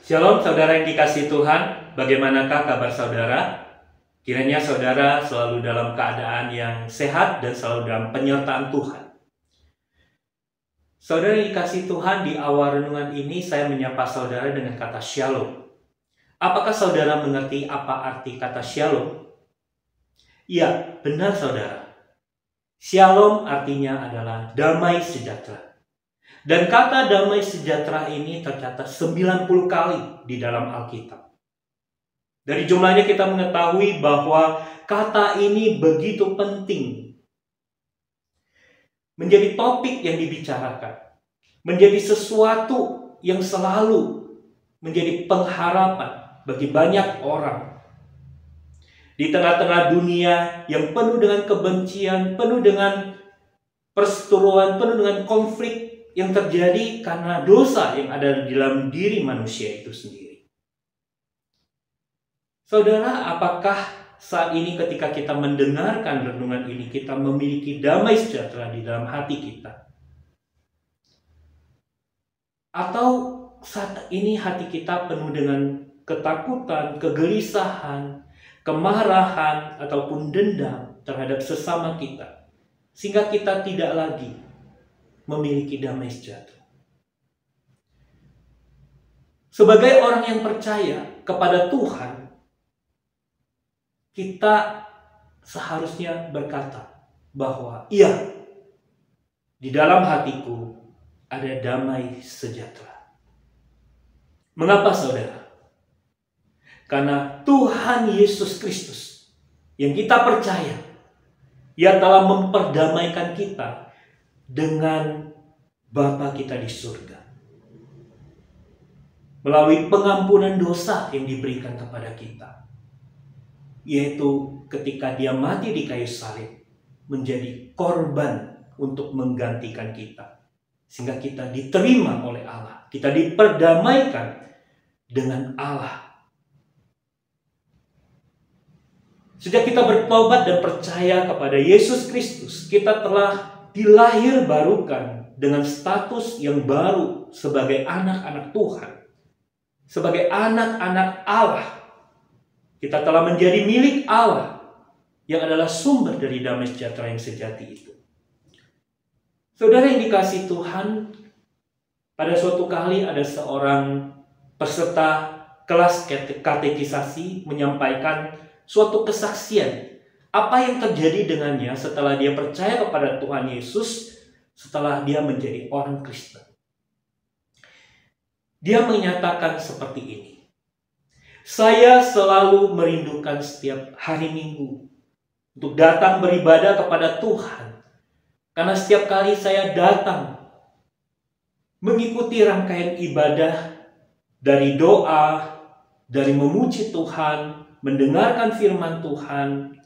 Shalom saudara yang dikasihi Tuhan, bagaimanakah kabar saudara? Kiranya saudara selalu dalam keadaan yang sehat dan selalu dalam penyertaan Tuhan. Saudara yang dikasihi Tuhan, di awal renungan ini saya menyapa saudara dengan kata shalom. Apakah saudara mengerti apa arti kata shalom? Ya, benar saudara. Shalom artinya adalah damai sejahtera. Dan kata damai sejahtera ini tercatat 90 kali di dalam Alkitab. Dari jumlahnya kita mengetahui bahwa kata ini begitu penting. Menjadi topik yang dibicarakan. Menjadi sesuatu yang selalu menjadi pengharapan bagi banyak orang. Di tengah-tengah dunia yang penuh dengan kebencian, penuh dengan perseteruan, penuh dengan konflik yang terjadi karena dosa yang ada di dalam diri manusia itu sendiri. Saudara, apakah saat ini ketika kita mendengarkan renungan ini, kita memiliki damai sejahtera di dalam hati kita? Atau saat ini hati kita penuh dengan ketakutan, kegelisahan, kemarahan, ataupun dendam terhadap sesama kita, sehingga kita tidak lagi memiliki damai sejahtera. Sebagai orang yang percaya kepada Tuhan, kita seharusnya berkata bahwa iya, di dalam hatiku ada damai sejahtera. Mengapa saudara? Karena Tuhan Yesus Kristus yang kita percaya, Ia telah memperdamaikan kita dengan Bapa kita di surga. Melalui pengampunan dosa yang diberikan kepada kita. Yaitu ketika Dia mati di kayu salib, menjadi korban untuk menggantikan kita. Sehingga kita diterima oleh Allah. Kita diperdamaikan dengan Allah. Sejak kita bertobat dan percaya kepada Yesus Kristus, kita telah dilahirbarukan dengan status yang baru sebagai anak-anak Tuhan. Sebagai anak-anak Allah. Kita telah menjadi milik Allah yang adalah sumber dari damai sejahtera yang sejati itu. Saudara yang dikasihi Tuhan, pada suatu kali ada seorang peserta kelas katekisasi menyampaikan suatu kesaksian. Apa yang terjadi dengannya setelah dia percaya kepada Tuhan Yesus, setelah dia menjadi orang Kristen. Dia menyatakan seperti ini. Saya selalu merindukan setiap hari Minggu untuk datang beribadah kepada Tuhan. Karena setiap kali saya datang mengikuti rangkaian ibadah dari doa, dari memuji Tuhan, mendengarkan firman Tuhan,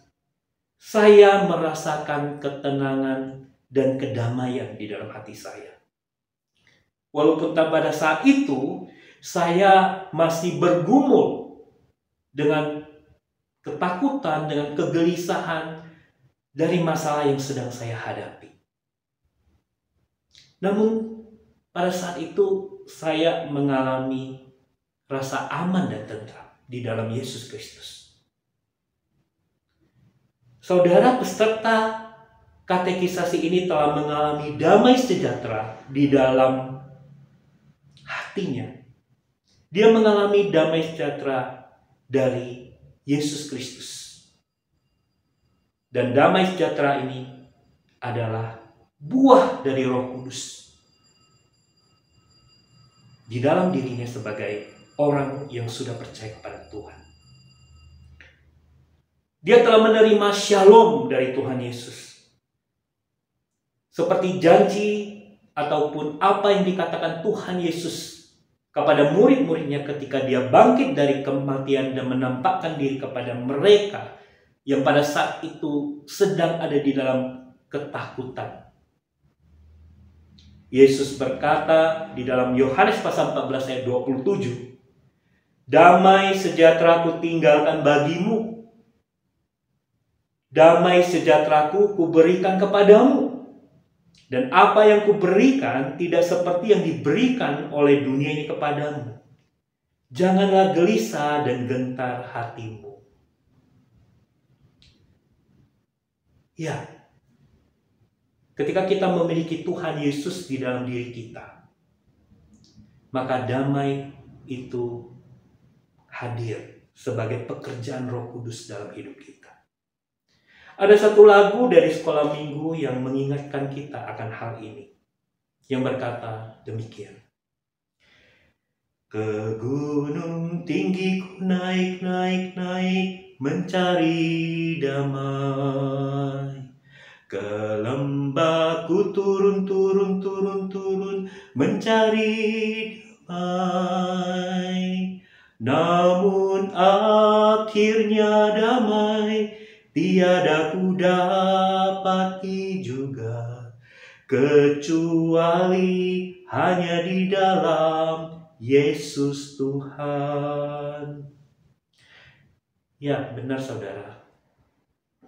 saya merasakan ketenangan dan kedamaian di dalam hati saya. Walaupun pada saat itu saya masih bergumul dengan ketakutan, dengan kegelisahan dari masalah yang sedang saya hadapi. Namun pada saat itu saya mengalami rasa aman dan tentram di dalam Yesus Kristus. Saudara peserta katekisasi ini telah mengalami damai sejahtera di dalam hatinya. Dia mengalami damai sejahtera dari Yesus Kristus. Dan damai sejahtera ini adalah buah dari Roh Kudus di dalam dirinya sebagai orang yang sudah percaya kepada Tuhan. Dia telah menerima shalom dari Tuhan Yesus. Seperti janji ataupun apa yang dikatakan Tuhan Yesus kepada murid-muridnya ketika dia bangkit dari kematian dan menampakkan diri kepada mereka yang pada saat itu sedang ada di dalam ketakutan. Yesus berkata di dalam Yohanes pasal 14 ayat 27, "Damai sejahtera ku tinggalkan bagimu. Damai sejahtera-Ku kuberikan kepadamu. Dan apa yang kuberikan tidak seperti yang diberikan oleh dunia ini kepadamu. Janganlah gelisah dan gentar hatimu. Ya, ketika kita memiliki Tuhan Yesus di dalam diri kita, maka damai itu hadir sebagai pekerjaan Roh Kudus dalam hidup kita. Ada satu lagu dari sekolah minggu yang mengingatkan kita akan hal ini, yang berkata demikian. Ke gunung tinggi ku naik, mencari damai. Ke lembah ku turun, mencari damai. Namun akhirnya damai tiada ku dapati juga, kecuali hanya di dalam Yesus Tuhan. Ya, benar saudara.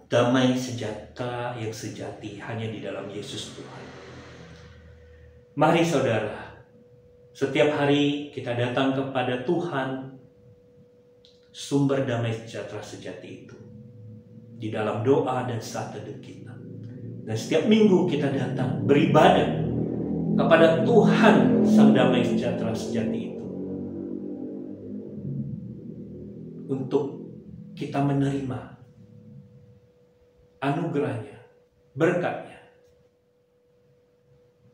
Damai sejahtera yang sejati hanya di dalam Yesus Tuhan. Mari saudara, setiap hari kita datang kepada Tuhan, sumber damai sejahtera sejati itu, di dalam doa dan saat teduh kita. Dan setiap minggu kita datang beribadah kepada Tuhan Sang Damai Sejahtera sejati itu, untuk kita menerima anugerahnya, berkatnya,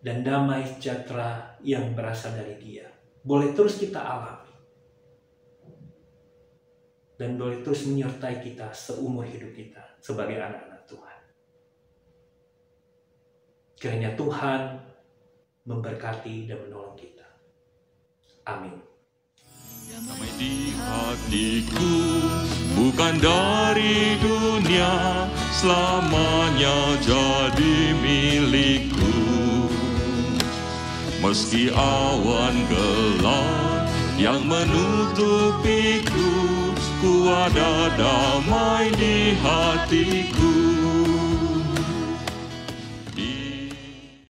dan damai sejahtera yang berasal dari Dia boleh terus kita alami dan boleh terus menyertai kita seumur hidup kita sebagai anak-anak Tuhan. Kiranya Tuhan memberkati dan menolong kita. Amin. Damai di hatiku bukan dari dunia, selamanya jadi milikku. Meski awan gelap yang menutupiku, ku ada damai di hatiku.